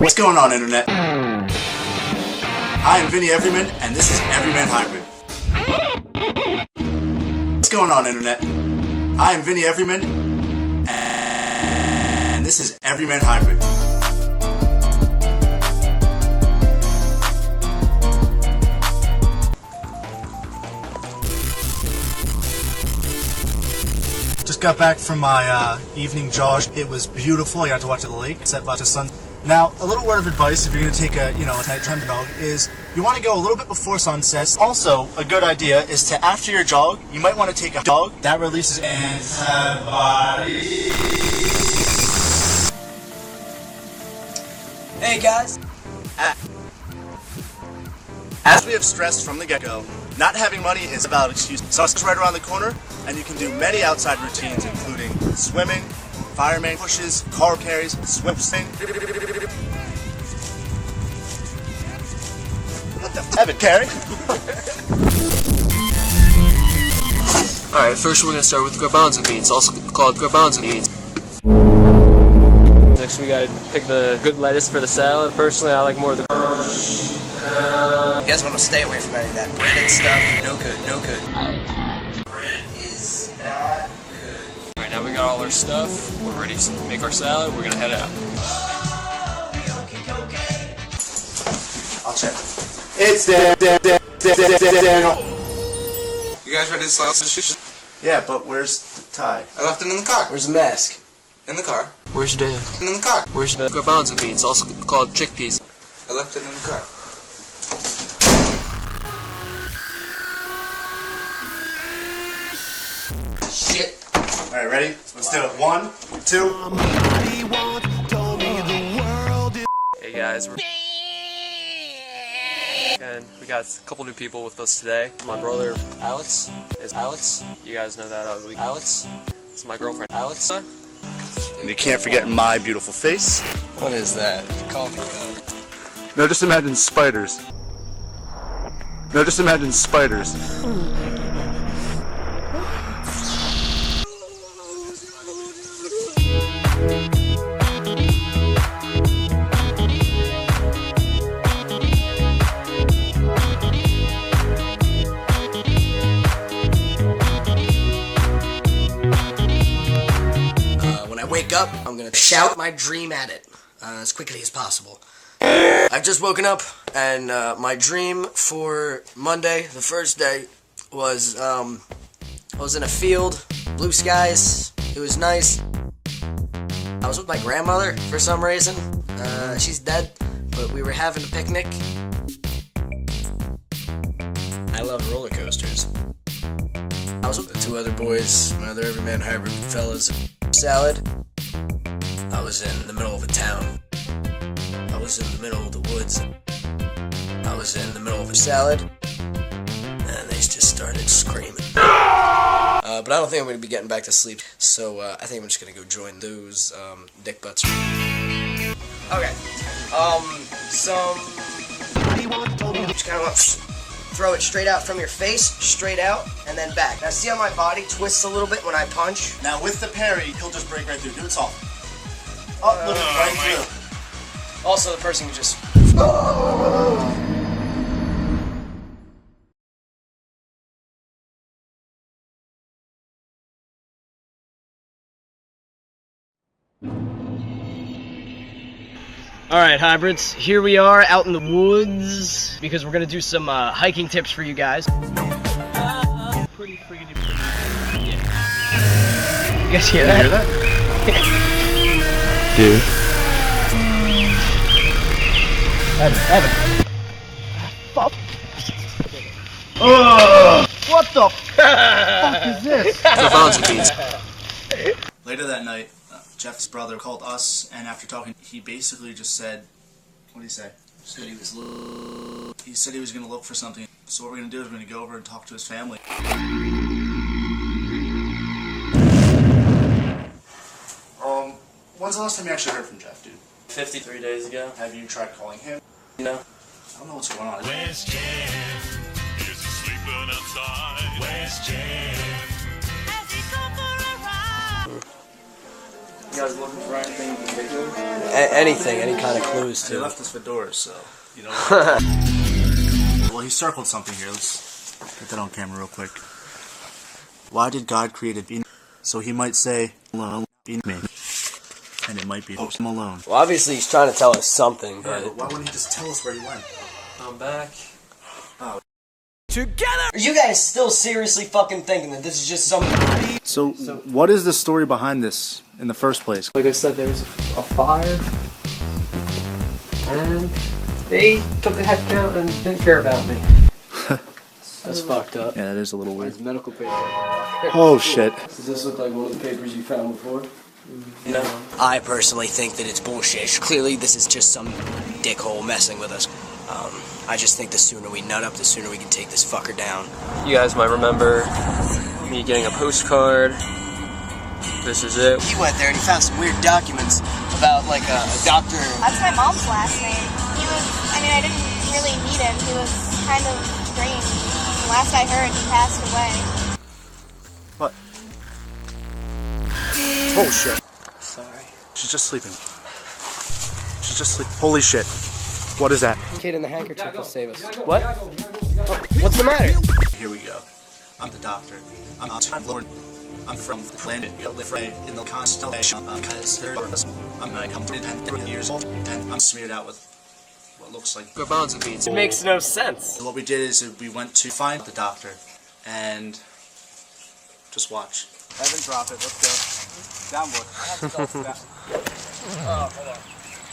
What's going on, Internet? I am Vinnie Everyman, and this is Everyman Hybrid. What's going on, Internet? I am Vinnie Everyman, and this is Everyman Hybrid. Just got back from my evening jog. It was beautiful. I got to watch the lake set by the sun. Now, a little word of advice if you're going to take a nighttime jog is you want to go a little bit before sunset. Also, a good idea is to, after your jog, you might want to take a jog. That releases antibodies. Hey guys. As we have stressed from the get-go, not having money is a valid excuse. So it's right around the corner, and you can do many outside routines, including swimming, fireman pushes, car carries, swimsuit. What the Evan, carry? Alright, first we're going to start with garbanzo beans, also called garbanzo beans. Next we gotta pick the good lettuce for the salad. Personally, I like more of the... You guys want to stay away from any of that breaded stuff. No good, no good. Bread is not good. Alright, now we got all our stuff. We're ready to make our salad. We're gonna head out. I'll check. It's Daniel. You guys ready to slice the shoes? Yeah, but where's the tie? I left it in the car. Where's the mask? In the car. Where's Dad? In the car. Where's the garbanzo beans, also called chickpeas? I left it in the car. Shit. Alright, ready? Let's do it. 1, 2. Hey guys, and we got a couple new people with us today. My brother Alex is Alex. You guys know that Alex. It's my girlfriend Alex. And you can't forget my beautiful face. What is that? Coffee cup. No, just imagine spiders. No, just imagine spiders. When I wake up, I'm gonna shout my dream at it as quickly as possible. I've just woken up, and my dream for Monday, the first day, was I was in a field, blue skies. It was nice. I was with my grandmother for some reason. She's dead, but we were having a picnic. I love roller coasters. I was with the two other boys, my other Everyman hybrid fellas. Salad. I was in the middle of a town. I was in the middle of the woods. I was in the middle of a salad, and they just started screaming. But I don't think I'm going to be getting back to sleep, so I think I'm just going to go join those dick butts. Okay. Just kind of throw it straight out from your face, straight out, and then back. Now see how my body twists a little bit when I punch? Now with the parry, he'll just break right through. Do it soft. Up, little right through. Also, the person who just... Alright, hybrids, here we are out in the woods because we're gonna do some hiking tips for you guys. Pretty freaking yeah. You guys hear that? Dude. Evan. Fuck. What the fuck is this? Garbanzo beans. Later that night, Jeff's brother called us, and after talking, he basically just said, what did he say? He said he was going to look for something. So what we're going to do is we're going to go over and talk to his family. When's the last time you actually heard from Jeff, dude? 53 days ago. Have you tried calling him? No. I don't know what's going on. Where's Jeff? Is he sleeping outside? Where's Jeff? Has he come for a ride? You guys looking for anything in particular? Anything, any kind of clues They too. left us for doors, so you know. Well, he circled something here. Let's get that on camera real quick. Why did God create a being? So he might say, "Alone, be me," and it might be, "Oh, I'm alone." Well, obviously he's trying to tell us something, Yeah, but but why wouldn't he just tell us where he went? I'm back. are you guys still seriously fucking thinking that this is just some? So, what is the story behind this in the first place? Like I said, there was a fire, and they took the heck out and didn't care about me. That's fucked up. Yeah, that is a little weird. There's medical paper. Oh shit! Does this look like one of the papers you found before? No. I personally think that it's bullshit. Clearly, this is just some dickhole messing with us. I just think the sooner we nut up, the sooner we can take this fucker down. You guys might remember me getting a postcard. This is it. He went there and he found some weird documents about like a doctor. That's my mom's last name. He was, I mean, I didn't really meet him. He was kind of strange. Last I heard, he passed away. What? Oh shit. Sorry. She's just sleeping. She's just sleeping. Holy shit! What is that? Kid in the handkerchief will save us. What? What's the matter? Here we go. I'm the doctor. I'm Lord. I'm from the planet in the constellation. I'm 910 years old, and I'm smeared out with what looks like Bonds and beans. It makes no sense. What we did is we went to find the doctor, and just watch. Evan, drop it. Let's go. Down, boy.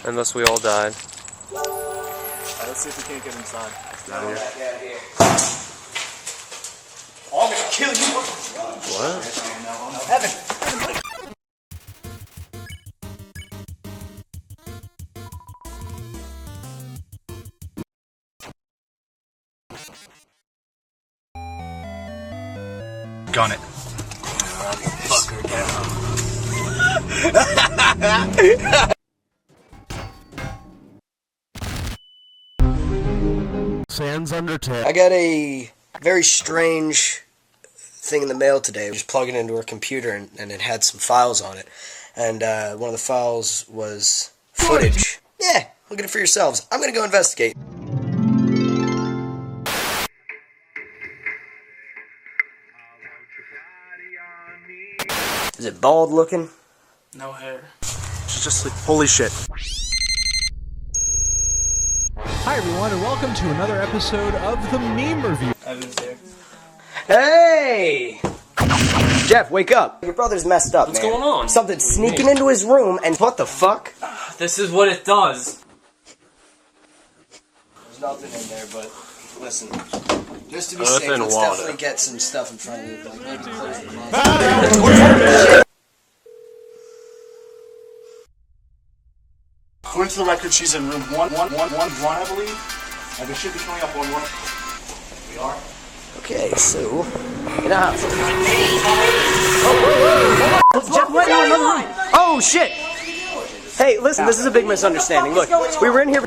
And thus we all died. Alright, let's see if we can't get inside. Out of here. Oh, I'm gonna kill you. What? Evan. Gun it. Fucker down. Sans Undertale. I got a very strange thing in the mail today. Just plug it into our computer and it had some files on it. And one of the files was footage. Yeah, look at it for yourselves. I'm gonna go investigate. Is it bald looking? No hair. She's just sleeping. Holy shit. Hi everyone, and welcome to another episode of the Meme Review. Evan's here. Hey! Jeff, wake up. Your brother's messed up, What's man. going on? Something's sneaking into his room, and what the fuck? This is what it does. There's nothing in there, but listen. Just to be Earth safe, and let's water. definitely get some stuff in front of you. Like maybe close the closet. According to the record, she's in room 111, I believe. And we should be coming up on 1. We are. Okay, so in a house. Jeff, let me another room. Oh shit! Hey, listen, this is a big misunderstanding. Look, we were in here.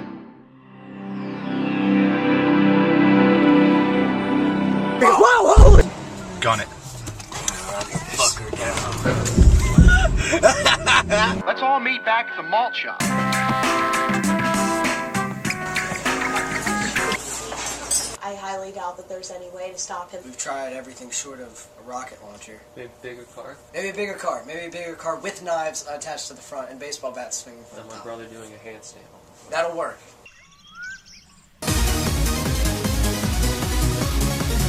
Whoa! Hold it. Gun it. Fucker down. Let's all meet back at the malt shop. I highly doubt that there's any way to stop him. We've tried everything short of a rocket launcher. Maybe bigger car. Maybe a bigger car. Maybe a bigger car with knives attached to the front and baseball bats swinging from And the my top. brother doing a handstand. That'll work.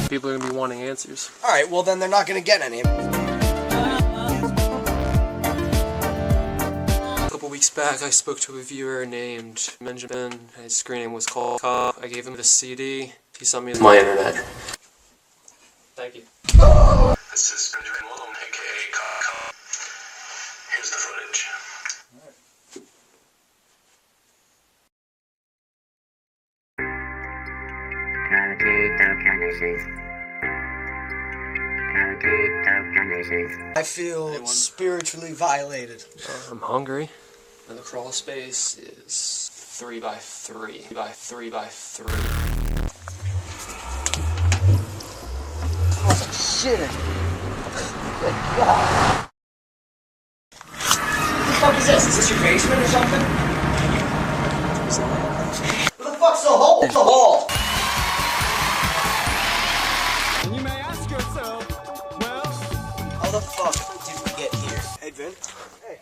People are gonna be wanting answers. Alright, well then they're not gonna get any. A couple weeks back, I spoke to a viewer named Benjamin. His screen name was called Cop. I gave him the CD. He sent me my internet. Thank you. This is Benjamin Malone, aka Cop. Here's the footage. I feel spiritually violated. I'm hungry. And the crawl space is 3 by 3 by 3 by 3. Oh shit. Good God. this? Is this your basement or something? Where the fuck's the hole? The hole! And you may ask yourself, well, How the fuck did we get here? Hey, Vin. Hey,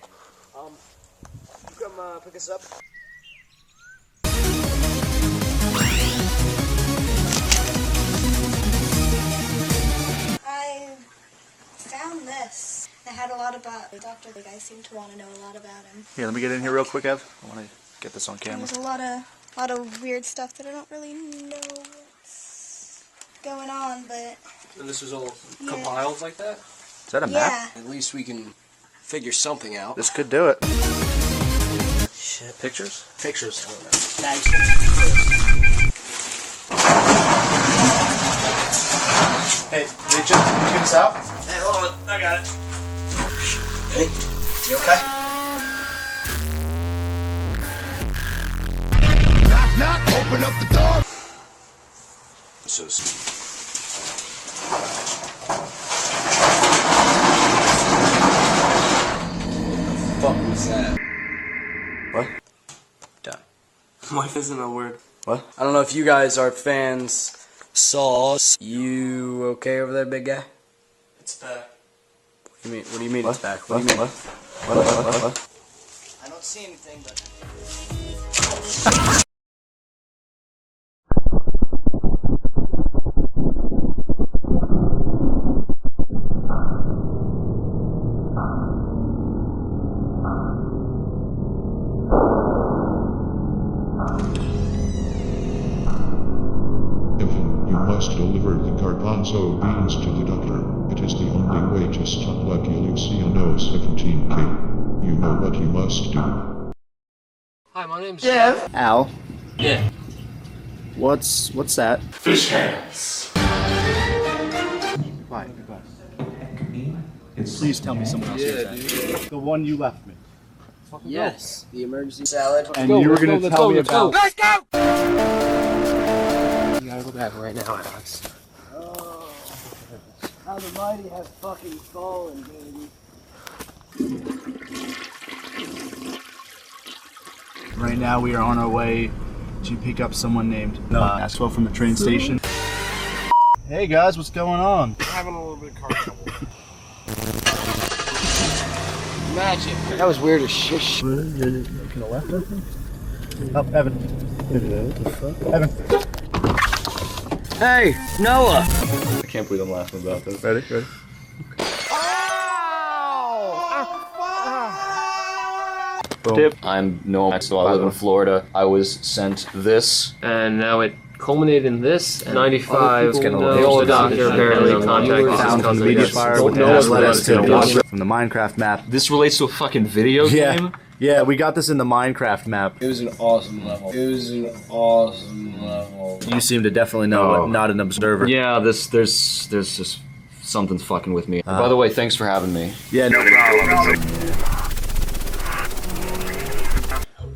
you come pick us up? I found this. It had a lot about the doctor. The guy seemed to want to know a lot about him. Here, let me get in here real quick, Ev. I want to get this on camera. There's a lot of weird stuff that I don't really know what's going on, but And this was all compiled like that? Is that a map? yeah. At least we can figure something out. This could do it. Shit. Pictures? Pictures. Tags. Hey, Jim, can you get us out? Hey, hold on. I got it. Hey, you okay? Open up the door. So fuck was that? What? Done. Life isn't a word. What? I don't know if you guys are fans. Saw. You okay over there, big guy? It's back. What do you mean it's back? What? What do you mean? What? I don't see anything, but... You must deliver the garbanzo beans to the doctor. It is the only way to stop Luciano 17K. You know what you must do. Hi, my name's Jeff. Al, Yeah. what's that? Fish hands. Why? Please tell me someone else is that. The one you left me. Yes. The emergency salad. And you were going to tell me about... Let's go! You gotta go back right now, Alex. Oh, how the mighty have fucking fallen, baby. Right now we are on our way to pick up someone named Maxwell from the train station. Hey guys, what's going on? We're having a little bit of car trouble. Magic. That was weird as shit. Making a left open? Oh, Evan. Evan. Hey, Noah! I can't believe I'm laughing about this. Ready? Tip. I'm Noah Maxwell. I live in Florida. I was sent this. And now it culminated in this. 95. The The doctor apparently contacted his Found from the cousin. media Yes. fire, Don't and know that us led about us it. to from the Minecraft map. This relates to a fucking video game? Yeah, we got this in the Minecraft map. It was an awesome level. You seem to definitely know, but not an observer. Yeah, there's just something's fucking with me. By the way, thanks for having me. Yeah, no problem.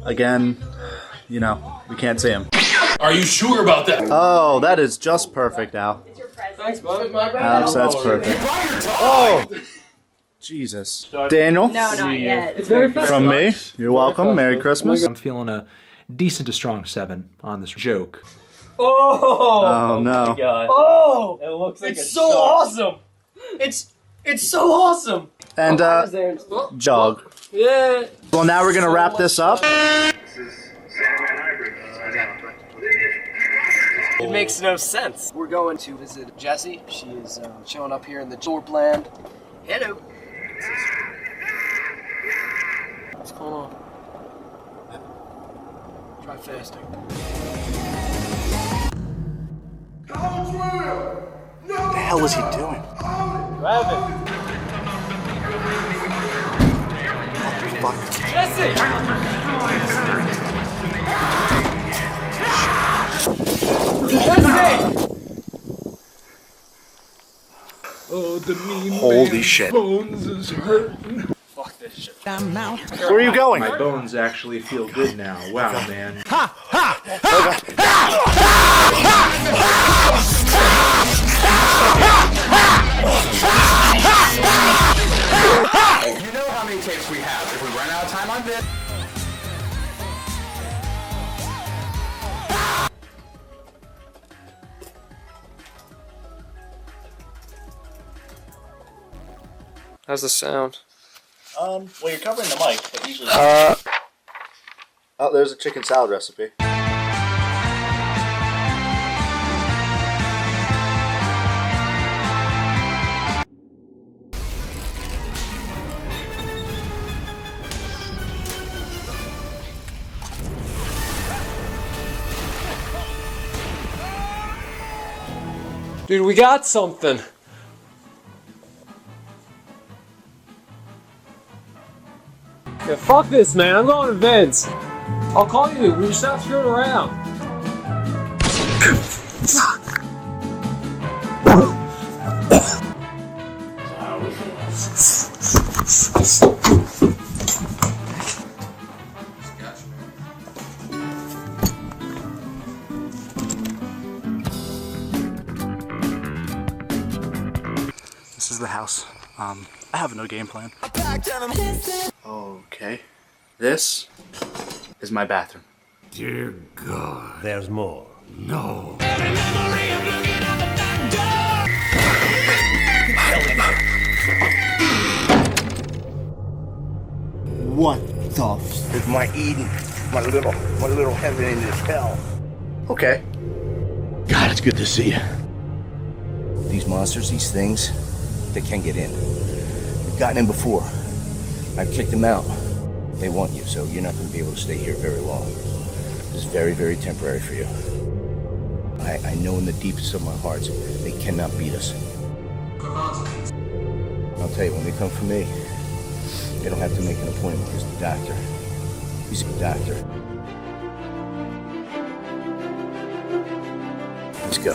Again, you know, we can't see him. Are you sure about that? Oh, that is just perfect, Al. Thanks, bud. Alex, that's perfect. Oh! Jesus. Daniel? No, not yet. From me, you're welcome. Merry Christmas. I'm feeling a decent to strong 7 on this joke. Oh, no. Oh! It looks like It's so awesome! It's so awesome! And, jog. Yeah. Well, now we're gonna wrap this up. It makes no sense. We're going to visit Jessie. She is showing up here in the Jorp land. Hello. What's going on? Try fasting. What the hell was he doing? Grab it. Fuck. Jessie! Holy shit. Fuck this shit. Where are you going? My bones actually feel good now. Wow, man. You know how many takes we have. If we run out of time on How's the sound? Well, you're covering the mic, but usually... Oh, there's a chicken salad recipe. Dude, we got something. Yeah, fuck this, man. I'm going to Vince. I'll call you. We just stop screwing around. This is the house. I have no game plan. Okay. This is my bathroom. Dear God. There's more. No. What the f is my Eden? My little heaven in this hell. Okay. God, it's good to see you. These monsters, these things, they can't get in. We've gotten in before. I've kicked them out. They want you, so you're not going to be able to stay here very long. This is very, very temporary for you. I know in the deepest of my heart, they cannot beat us. I'll tell you, when they come for me, they don't have to make an appointment. He's the doctor. He's a doctor. Let's go.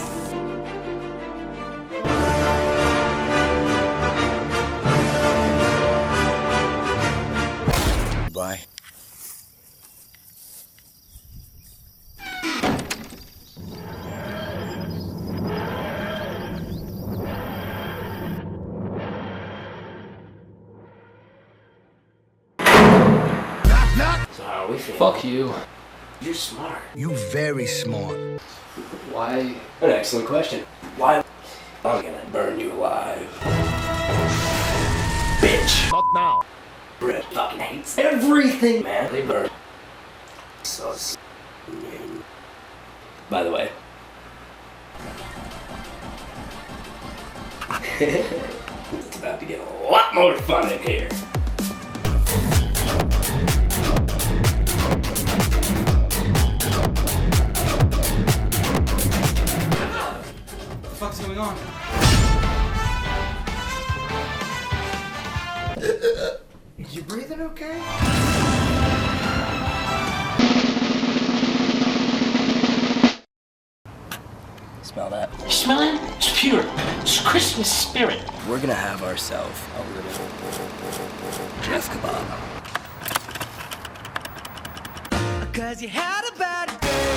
Bye. Fuck you. You're smart. You very smart. Why? An excellent question. Why? I'm gonna burn you alive. Bitch. Not now. Brett fucking hates everything, man. They burn. Sus. By the way. It's about to get a lot more fun in here. What's going on? You breathing okay? Smell that. You smell it? It's pure. It's Christmas spirit. We're gonna have ourselves a little Jeff-kebab. Cause you had a bad day,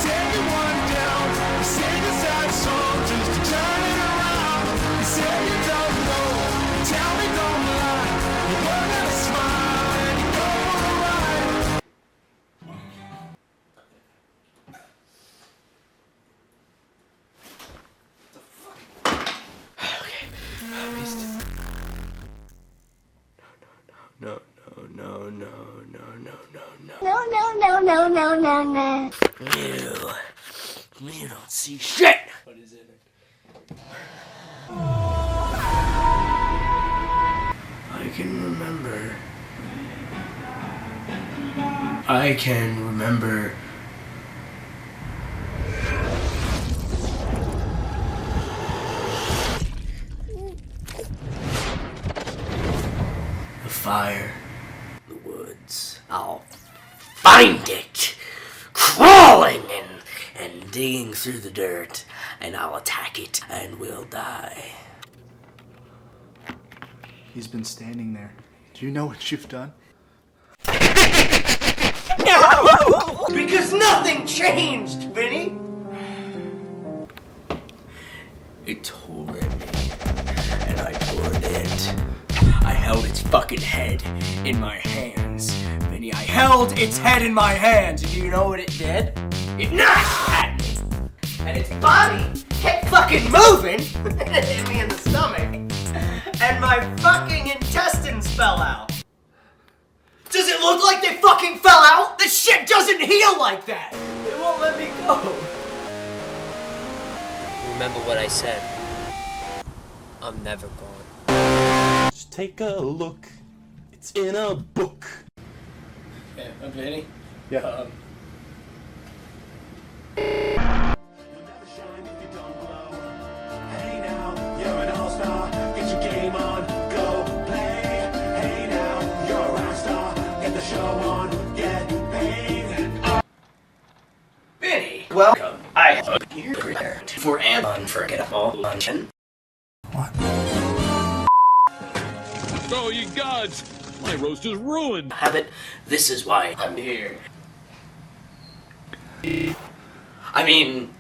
take one down. You sing a sad song just to turn it around. You say you don't know, you tell me don't lie. You learn how to smile and you go alright. Okay. No. No. You don't see shit! What is it? I can remember. The fire. The woods. I'll find it! Crawling and digging through the dirt, and I'll attack it, and we'll die. He's been standing there. Do you know what you've done? Because nothing changed, Vinnie! It tore at me, and I tore at it. I held its fucking head in my hands. Vinnie, I held its head in my hands, and you know what it did? It gnashed at me! And its body kept fucking moving, and it hit me in the stomach. And my fucking look like they fucking fell out? This shit doesn't heal like that! They won't let me go. Remember what I said. I'm never going. Just take a look. It's in a book. Yeah, I'm Vinnie. Yeah. Vinnie, welcome. I hope you're prepared for an unforgettable luncheon. Oh, you gods! My roast is ruined! Habit, this is why I'm here. I mean...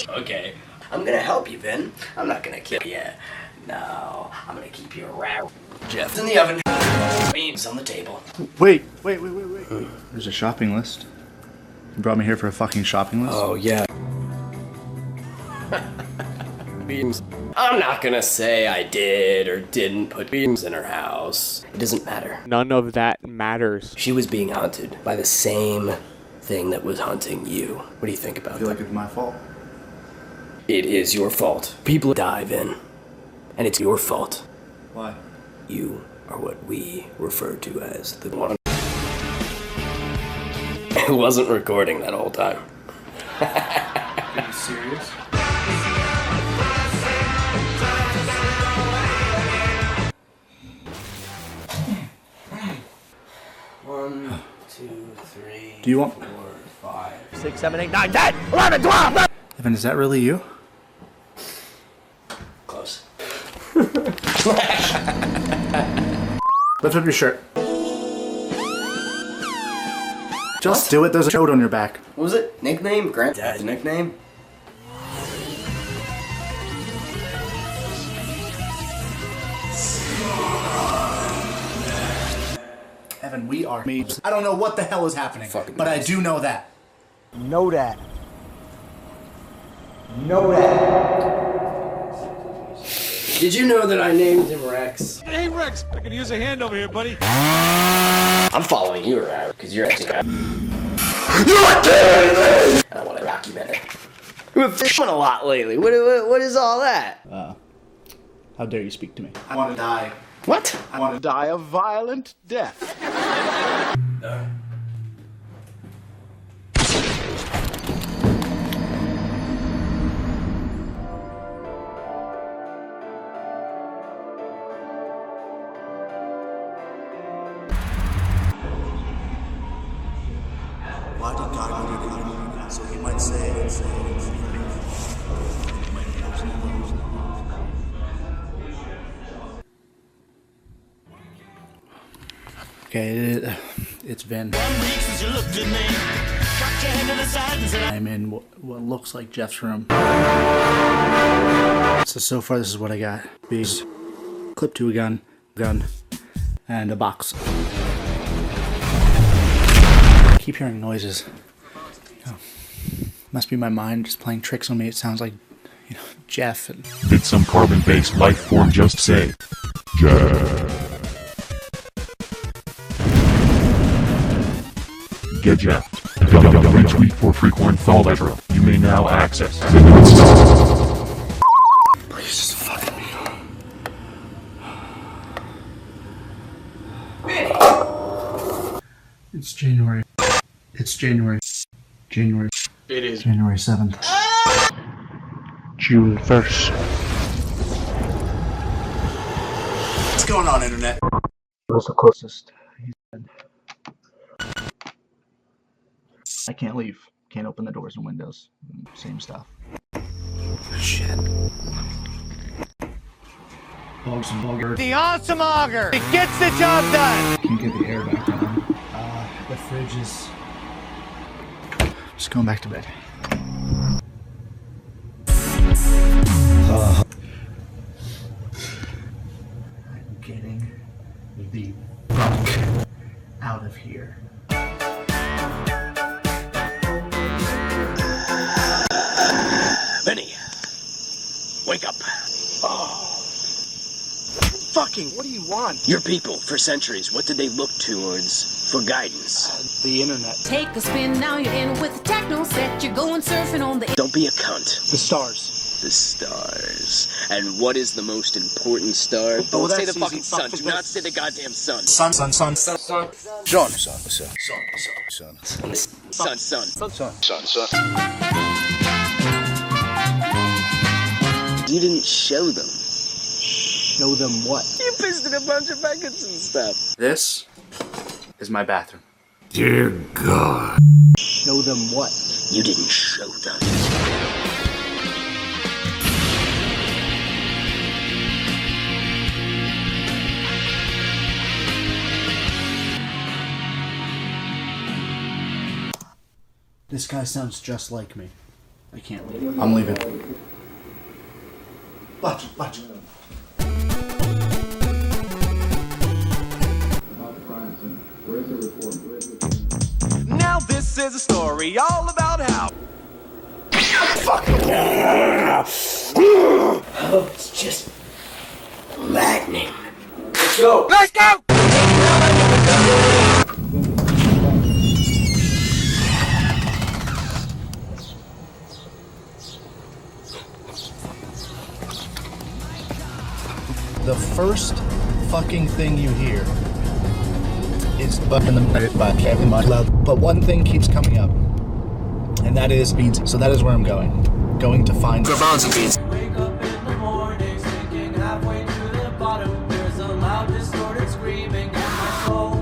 Okay. I'm gonna help you, Vin. I'm not gonna kill you. No, I'm gonna keep you around. Jeff's in the oven. Beans on the table. Wait. There's a shopping list. You brought me here for a fucking shopping list? Oh, yeah. Beans. I'm not gonna say I did or didn't put beans in her house. It doesn't matter. None of that matters. She was being haunted by the same thing that was haunting you. What do you think about that? I feel like it's my fault. It is your fault. People dive in, and it's your fault. Why? You are what we refer to as the one who wasn't recording that whole time. Are you serious? One, two, three, Do you want... 4, 5, 6, 7, 8, 9, 10, 11, 12! Evan, is that really you? Close. Lift up your shirt. Just do it, there's a chode on your back. What was it? Nickname? Granddad's nickname? Evan, we are mates. I don't know what the hell is happening, but I do know that. Know that. Know that. Did you know that I named him Rex? Hey, Rex! I could use a hand over here, buddy. I'm following you around because you're acting out. You're dead! And I want to document it. We've been fishing a lot lately. What is all that? How dare you speak to me? I want to die. What? I want to die a violent death. Why did God do it? So he might say Okay, it's Vin. I'm in what looks like Jeff's room. So far this is what I got. Bees, clip to a gun, and a box. I keep hearing noises. Must be my mind just playing tricks on me. It sounds like, Jeff. And Did some carbon-based life form just say, Jeff? Get Jeff. Retweet for frequent fall letter. You may now access. Please just fucking me. It's January. It is. January 7th. June 1st. What's going on, Internet? What's the closest? He said. I can't leave. Can't open the doors and windows. Same stuff. Shit. Bugs and bugger. The awesome auger! It gets the job done! Can't get the air back on. The fridge is... Just going back to bed. I'm getting the fuck out of here. Vinnie, wake up. Oh. fucking... What do you want? Your people, for centuries, what did they look towards for guidance? The internet. Take a spin, now you're in with the techno set. You're going surfing on the... Don't be a cunt. The stars. The stars. And what is the most important star? Don't say the fucking sun. Do not say the goddamn sun. Sun. Sun. You didn't show them. Show them what? You pissed in a bunch of buckets and stuff. This is my bathroom. Dear God. Show them what? You didn't show them. This guy sounds just like me. I can't leave. I'm leaving. Watch. Now this is a story all about how... Oh, it's just maddening. Let's go! Let's go! The first fucking thing you hear is in the by Kevin Loud, but one thing keeps coming up, and that is beans. So that is where I'm going. Going to find Gravons and beans. Wake up in the morning, sinking halfway to the bottom. There's a loud, distorted screaming in my soul.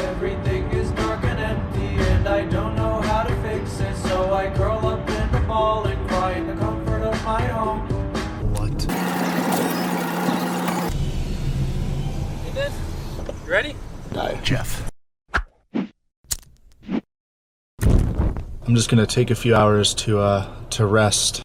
Everything is dark and empty, and I don't know how to fix it. So I curl up in a ball and cry in the comfort of my home. What? You ready? Jeff. I'm just gonna take a few hours to rest.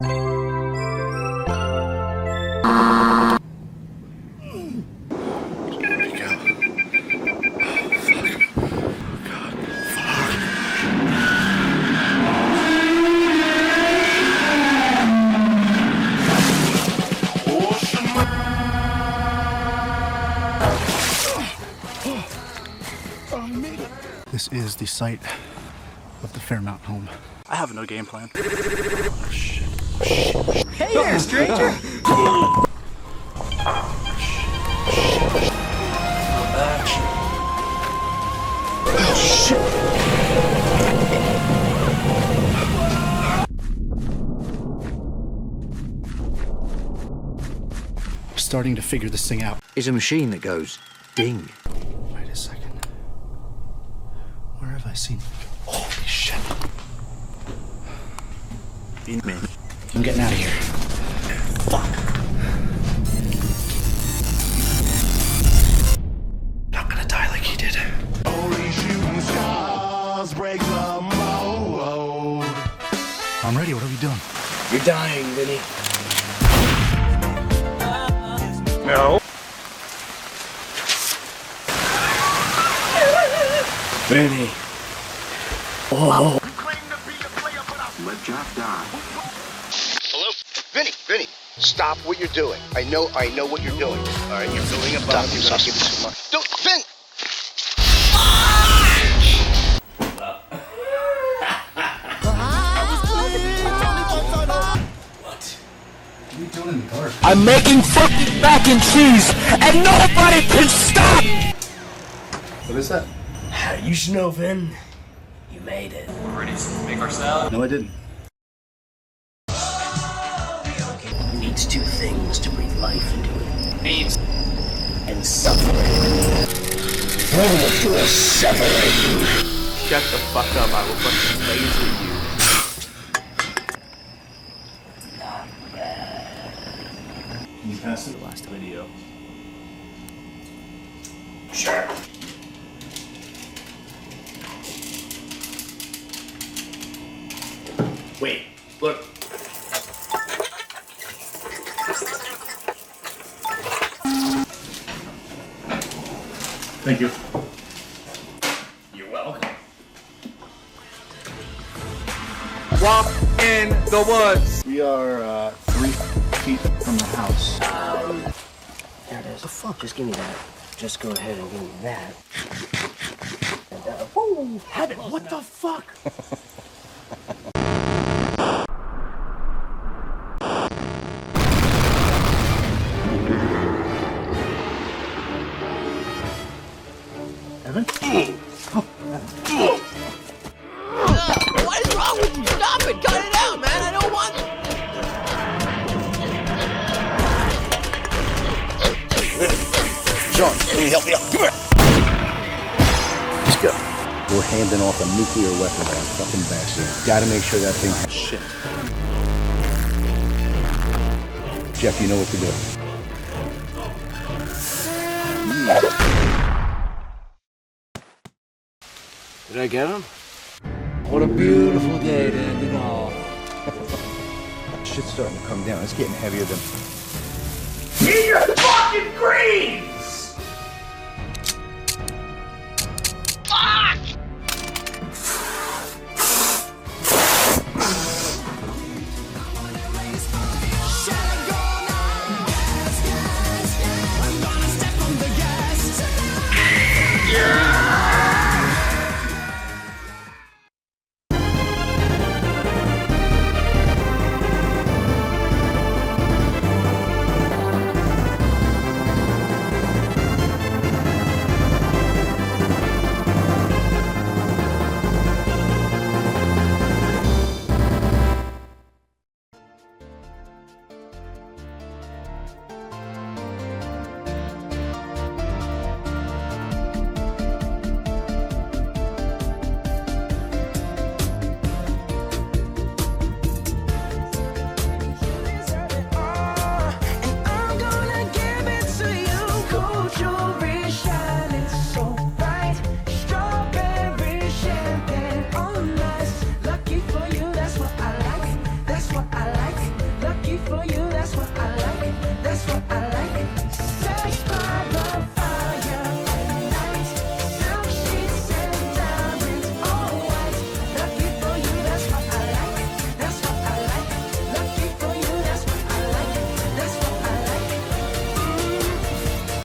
This is the site of the Fairmount home. I have no game plan. Oh, shit. Hey there, stranger! I'm starting to figure this thing out. It's a machine that goes ding. Wait a second. Where have I seen? Holy shit. Man, I'm getting out of here. Fuck. Not gonna die like he did. Only shooting stars break the mold. I'm ready. What are we doing? You're dying, Vinnie. No. Vinnie. Oh. Let Jeff die. Hello? Vinnie, stop what you're doing. I know what you're doing. All right, you're building a bomb. You're gonna give me some money. Don't, Vin! What? What are you doing in the dark? I'm making fucking mac and cheese, and nobody can stop! What is that? You should know, Vin. You made it. We're ready to make our salad. No, I didn't. It needs two things to breathe life into it. Beans. And suffering. Bring it to a suffering. Shut the fuck up, I will fucking laser you. Not bad. Can you pass the last video? Sure. Wait, look. Thank you. You're welcome. Walk in the woods. We are 3 feet from the house. Here it is. fuck? Just give me that. Just go ahead and give me that. And, woo! Have it. What the fuck? Evan? What is wrong with you? Stop it! Cut it out, man! I don't want it! John, let me help you out. Come here. Let's go. We're handing off a nuclear weapon to that fucking bastard. Gotta make sure that thing has shit. Jeff, you know what to do. Did I get him? What a beautiful day to end it all. Shit's starting to come down. It's getting heavier than... Eat your fucking green!